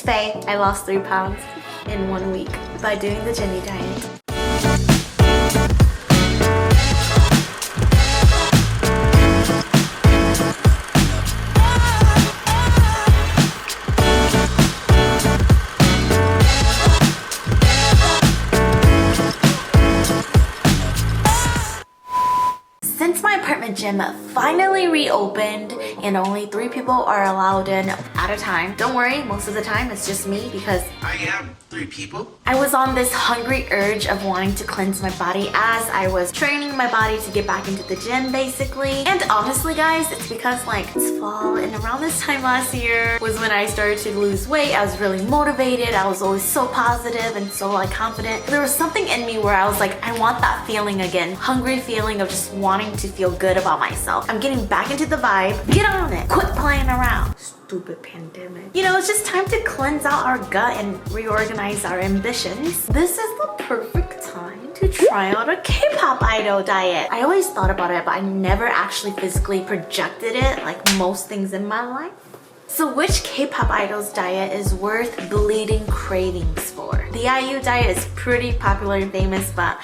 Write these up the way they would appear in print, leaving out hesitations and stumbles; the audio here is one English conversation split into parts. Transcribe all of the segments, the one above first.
Faye. I lost 3 pounds in 1 week by doing the Jennie diet. Since my apartment gym finally reopened and only 3 people are allowed in at a time, don't worry, most of the time it's just me because I am 3 people. I was on this hungry urge of wanting to cleanse my body as I was training my body to get back into the gym basically. And honestly guys, it's because like it's fall and around this time last year was when I started to lose weight. I was really motivated. I was always so positive and so like confident. There was something in me where I was like, I want that feeling again. Hungry feeling of just wanting to feel good about myself. I'm getting back into the vibe. Get on it. Quit playing around. Stupid pandemic. You know, it's just time to cleanse out our gut and reorganize our ambitions. This is the perfect time to try out a K-pop idol diet. I always thought about it, but I never actually physically projected it like most things in my life. So which K-pop idol's diet is worth bleeding cravings for? The IU diet is pretty popular and famous, but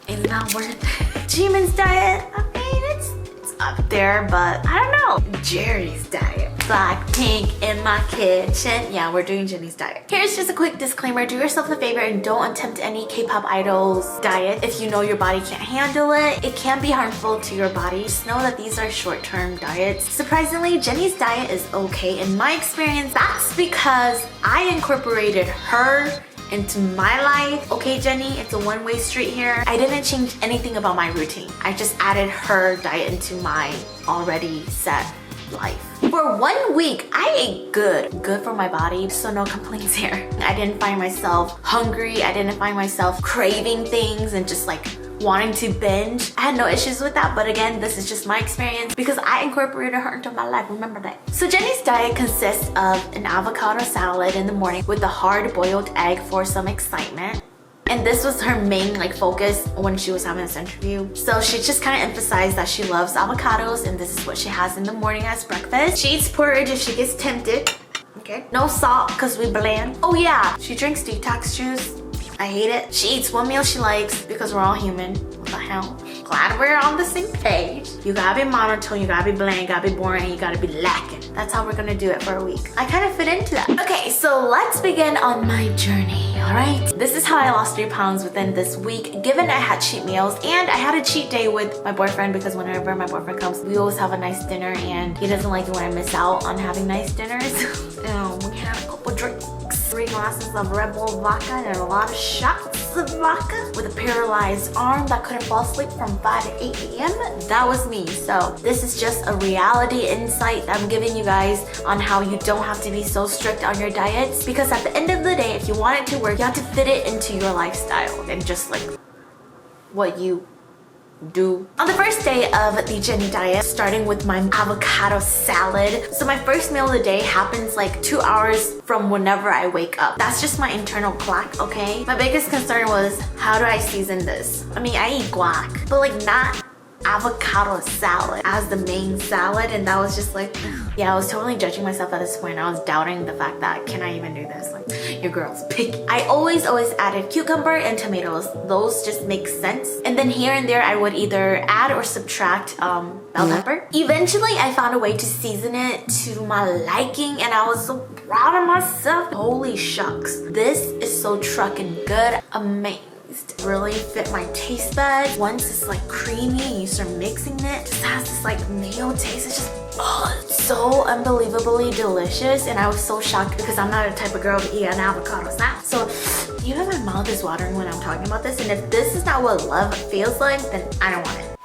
it's not worth it. JENNIE'S diet, I mean, it's up there, but I don't know. Jerry's diet. Blackpink in my kitchen. Yeah, we're doing Jennie's diet. Here's just a quick disclaimer. Do yourself a favor and don't attempt any K-pop idol's diet if you know your body can't handle it. It can be harmful to your body. Just know that these are short-term diets. Surprisingly, Jennie's diet is okay in my experience. That's because I incorporated her into my life. Okay, Jennie, it's a one-way street here. I didn't change anything about my routine. I just added her diet into my already set life. For 1 week, I ate good for my body, so no complaints here. I didn't find myself hungry. I didn't find myself craving things and just like wanting to binge. I had no issues with that, but again, this is just my experience because I incorporated her into my life, remember that. So Jennie's diet consists of an avocado salad in the morning with a hard-boiled egg for some excitement. And this was her main like focus when she was having this interview. So she just kind of emphasized that she loves avocados and this is what she has in the morning as breakfast. She eats porridge if she gets tempted. Okay. No salt because we bland. Oh yeah, she drinks Detox Juice. I hate it. She eats one meal she likes because we're all human. What the hell? Glad we're on the same page. You gotta be monotone, you gotta be bland, you gotta be boring, and you gotta be lacking. That's how we're gonna do it for a week. I kind of fit into that. Okay, so let's begin on my journey, all right? This is how I lost 3 pounds within this week, given I had cheat meals and I had a cheat day with my boyfriend because whenever my boyfriend comes, we always have a nice dinner and he doesn't like it when I miss out on having nice dinners. We had a couple drinks. 3 glasses of Red Bull vodka and a lot of shots of vodka with a paralyzed arm that couldn't fall asleep from 5 to 8 a.m. That was me. So this is just a reality insight that I'm giving you guys on how you don't have to be so strict on your diets, because at the end of the day, if you want it to work, you have to fit it into your lifestyle and just like what you do. On the first day of the Jennie diet, starting with my avocado salad. So my first meal of the day happens like 2 hours from whenever I wake up. That's just my internal clock, okay? My biggest concern was, how do I season this? I mean, I eat guac, but like not avocado salad as the main salad, and that was just like, yeah, I was totally judging myself at this point. I was doubting the fact that, can I even do this? Like, your girl's picky. I always added cucumber and tomatoes. Those just make sense. And then here and there, I would either add or subtract bell pepper. Eventually, I found a way to season it to my liking, and I was so proud of myself. Holy shucks. This is so trucking good. Amazing. Really fit my taste buds. Once it's like creamy and you start mixing it, just has this like mayo taste. It's just, oh, it's so unbelievably delicious. And I was so shocked because I'm not a type of girl to eat an avocado salad. So even my mouth is watering when I'm talking about this. And if this is not what love feels like, then I don't want it.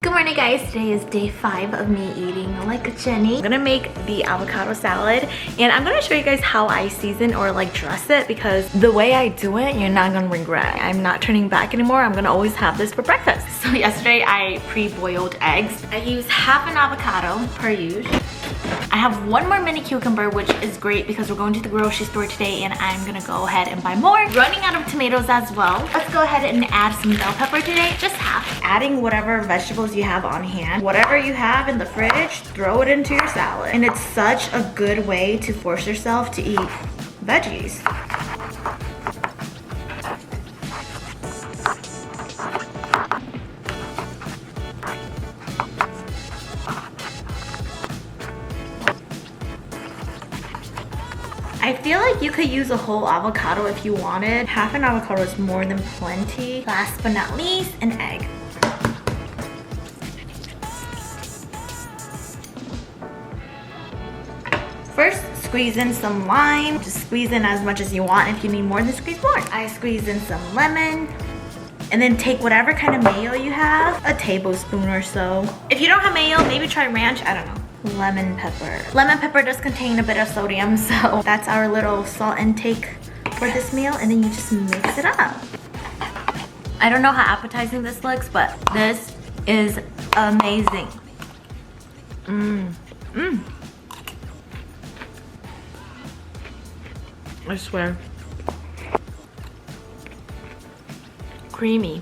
Good morning guys, today is day 5 of me eating like a Jennie. I'm gonna make the avocado salad and I'm gonna show you guys how I season or like dress it, because the way I do it, you're not gonna regret. I'm not turning back anymore. I'm gonna always have this for breakfast. So yesterday I pre-boiled eggs. I used half an avocado per use. I have one more mini cucumber, which is great because we're going to the grocery store today and I'm gonna go ahead and buy more. Running out of tomatoes as well. Let's go ahead and add some bell pepper today, just half. Adding whatever vegetables you have on hand. Whatever you have in the fridge, throw it into your salad. And it's such a good way to force yourself to eat veggies. I feel like you could use a whole avocado if you wanted. Half an avocado is more than plenty. Last but not least, an egg. First, squeeze in some lime. Just squeeze in as much as you want. If you need more, then squeeze more. I squeeze in some lemon. And then take whatever kind of mayo you have, a tablespoon or so. If you don't have mayo, maybe try ranch, I don't know. Lemon pepper. Lemon pepper does contain a bit of sodium, so that's our little salt intake for this meal, and then you just mix it up. I don't know how appetizing this looks, but this is amazing. I swear. Creamy.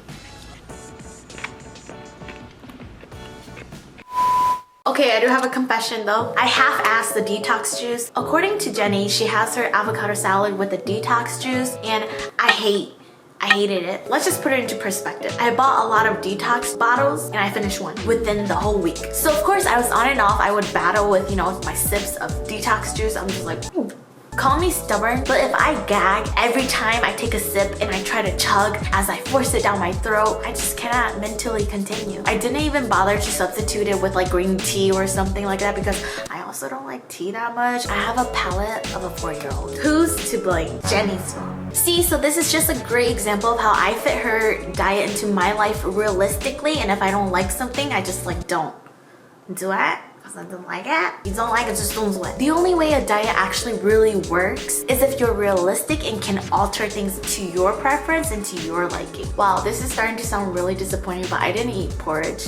Okay, I do have a confession though. I half-assed the detox juice. According to Jennie, she has her avocado salad with the detox juice, and I hated it. Let's just put it into perspective. I bought a lot of detox bottles and I finished one within the whole week. So of course I was on and off. I would battle with, you know, my sips of detox juice. I'm just like, ooh. Call me stubborn, but if I gag every time I take a sip and I try to chug as I force it down my throat, I just cannot mentally continue. I didn't even bother to substitute it with like green tea or something like that because I also don't like tea that much. I have a palate of a 4-year-old. Who's to blame? Jennie's fault. See, so this is just a great example of how I fit her diet into my life realistically, and if I don't like something, I just like don't do it. I don't like it. You don't like it, just don't do it. The only way a diet actually really works is if you're realistic and can alter things to your preference and to your liking. Wow, this is starting to sound really disappointing, but I didn't eat porridge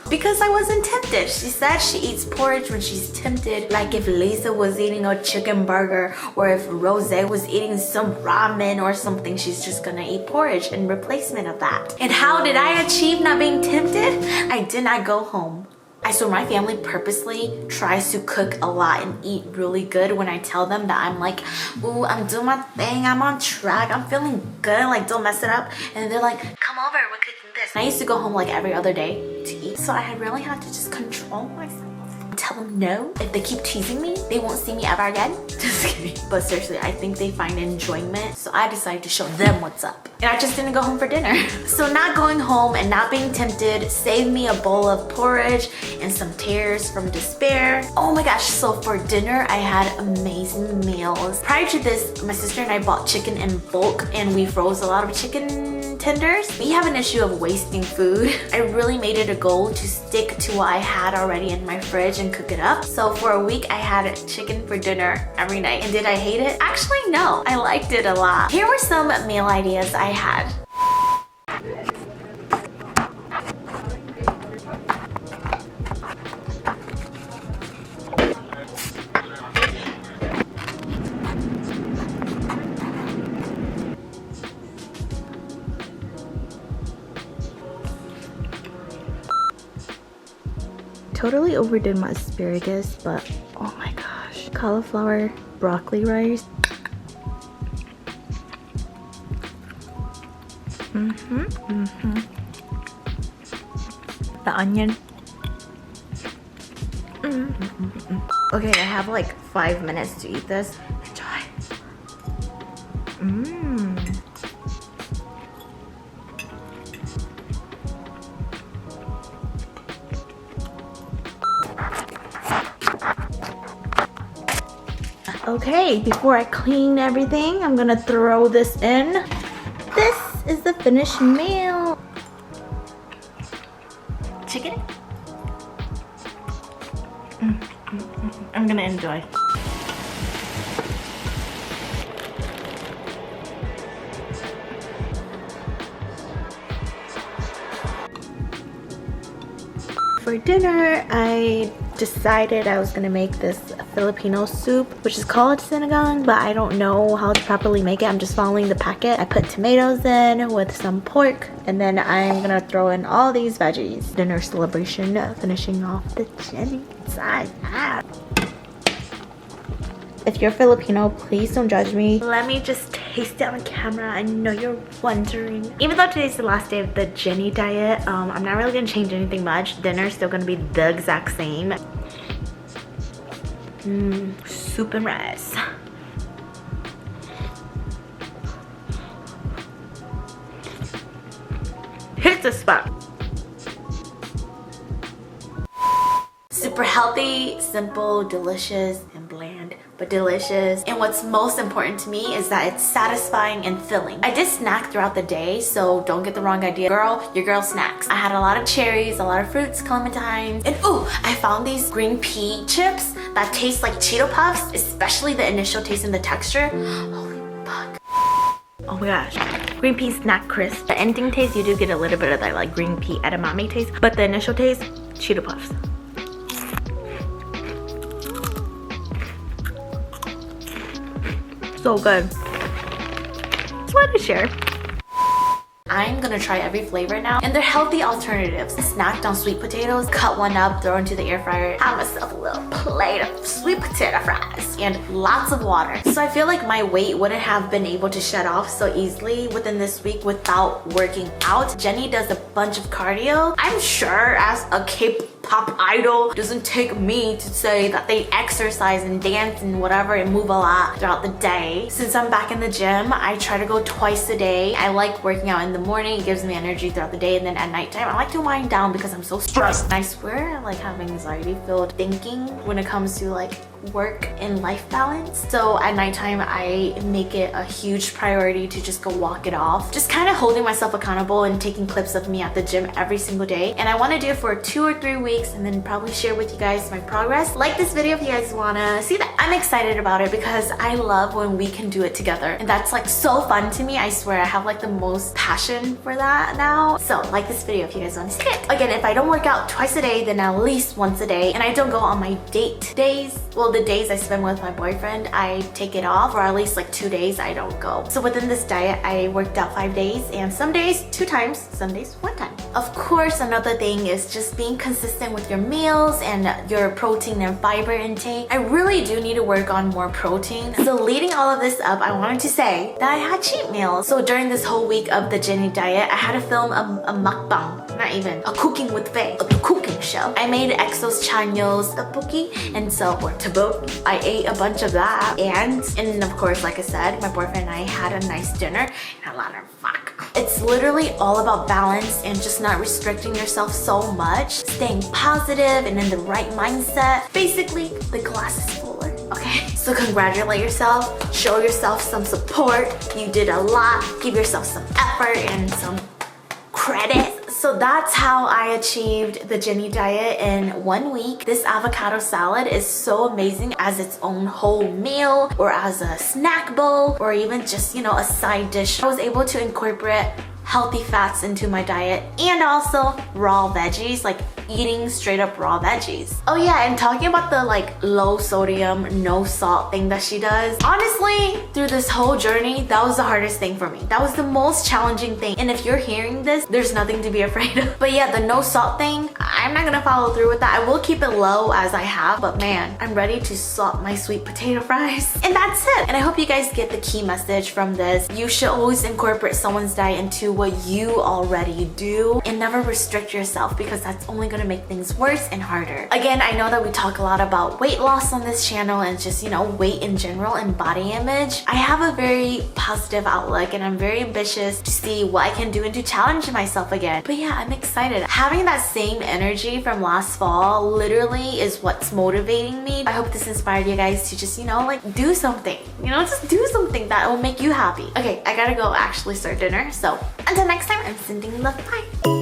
because I wasn't tempted. She said she eats porridge when she's tempted, like if Lisa was eating a chicken burger or if Rose was eating some ramen or something, she's just gonna eat porridge in replacement of that. And how did I achieve not being tempted? I did not go home. I swear my family purposely tries to cook a lot and eat really good when I tell them that I'm like, ooh, I'm doing my thing, I'm on track, I'm feeling good, like don't mess it up. And they're like, come over, we're cooking this. And I used to go home like every other day to eat. So I really had to just control myself. Tell them no. If they keep teasing me, they won't see me ever again. Just kidding. But seriously, I think they find enjoyment. So I decided to show them what's up. And I just didn't go home for dinner. So not going home and not being tempted saved me a bowl of porridge and some tears from despair. Oh my gosh, so for dinner, I had amazing meals. Prior to this, my sister and I bought chicken in bulk and we froze a lot of chicken tenders. We have an issue of wasting food. I really made it a goal to stick to what I had already in my fridge and cook it up. So for a week, I had chicken for dinner every night. And did I hate it? Actually, no. I liked it a lot. Here were some meal ideas I had. Totally overdid my asparagus, but oh my gosh. Cauliflower, broccoli rice. The onion. Okay, I have like 5 minutes to eat this. Enjoy. Okay, before I clean everything, I'm gonna throw this in. This is the finished meal. Chicken? I'm gonna enjoy. For dinner, I decided I was gonna make this Filipino soup, which is called sinigang, but I don't know how to properly make it. I'm just following the packet. I put tomatoes in with some pork, and then I'm gonna throw in all these veggies. Dinner celebration, finishing off the Jennie side. If you're Filipino, please don't judge me. Let me just taste it on camera. I know you're wondering. Even though today's the last day of the Jennie diet, I'm not really gonna change anything much. Dinner's still gonna be the exact same. Soup and rice. Hit the spot. Super healthy, simple, delicious, and bland, but delicious. And what's most important to me is that it's satisfying and filling. I did snack throughout the day, so don't get the wrong idea. Your girl snacks. I had a lot of cherries, a lot of fruits, clementines, and ooh, I found these green pea chips that taste like Cheeto Puffs, especially the initial taste and the texture. Holy fuck. Oh my gosh. Green pea snack crisp. The ending taste, you do get a little bit of that like green pea edamame taste, but the initial taste, Cheeto Puffs. So good. Just wanted to share. I'm gonna try every flavor now, and they're healthy alternatives. I snacked on sweet potatoes, cut one up, throw into the air fryer, have myself a little plate of sweet potato fries, and lots of water. So I feel like my weight wouldn't have been able to shed off so easily within this week without working out. Jennie does a bunch of cardio. I'm sure as a K-pop idol, it doesn't take me to say that they exercise and dance and whatever and move a lot throughout the day. Since I'm back in the gym, I try to go twice a day. I like working out in the morning. It gives me energy throughout the day, and then at nighttime I like to wind down because I'm so stressed. I swear I like have anxiety filled thinking when it comes to like work and life balance. So at nighttime I make it a huge priority to just go walk it off. Just kind of holding myself accountable and taking clips of me at the gym every single day. And I want to do it for 2 or 3 weeks and then probably share with you guys my progress. Like this video if you guys want to see that. I'm excited about it because I love when we can do it together. And that's like so fun to me. I swear I have like the most passion for that now. So like this video if you guys want to see it. Again, if I don't work out twice a day, then at least once a day. And I don't go on my date days. Well, the days I spend with my boyfriend, I take it off, or at least like 2 days I don't go. So within this diet, I worked out 5 days, and some days 2 times, some days 1 time. Of course, another thing is just being consistent with your meals and your protein and fiber intake. I really do need to work on more protein. So leading all of this up, I wanted to say that I had cheat meals. So during this whole week of the Jennie diet, I had to film a mukbang, not even, a cooking with Faye, a cooking show. I made EXO's Chanyeol's tteokbokki, and so, or tteokbokki. I ate a bunch of that, and of course, like I said, my boyfriend and I had a nice dinner and a lot of fuck. It's literally all about balance and just not restricting yourself so much, staying positive and in the right mindset. Basically, the glass is fuller, okay? So congratulate yourself, show yourself some support. You did a lot, give yourself some effort and some credit. So that's how I achieved the Jennie diet in 1 week. This avocado salad is so amazing as its own whole meal, or as a snack bowl, or even just, you know, a side dish. I was able to incorporate healthy fats into my diet and also raw veggies, like eating straight up raw veggies. Oh yeah, and talking about the like low sodium, no salt thing that she does. Honestly, through this whole journey, that was the hardest thing for me. That was the most challenging thing. And if you're hearing this, there's nothing to be afraid of. But yeah, the no salt thing, I'm not gonna follow through with that. I will keep it low as I have, but man, I'm ready to salt my sweet potato fries. And that's it. And I hope you guys get the key message from this. You should always incorporate someone's diet into what you already do and never restrict yourself, because that's only gonna make things worse and harder. Again, I know that we talk a lot about weight loss on this channel and just, you know, weight in general and body image. I have a very positive outlook and I'm very ambitious to see what I can do and to challenge myself again. But yeah, I'm excited. Having that same energy from last fall literally is what's motivating me. I hope this inspired you guys to just, you know, like do something. You know, just do something that will make you happy. Okay, I gotta go actually start dinner. So until next time, I'm sending love. Bye.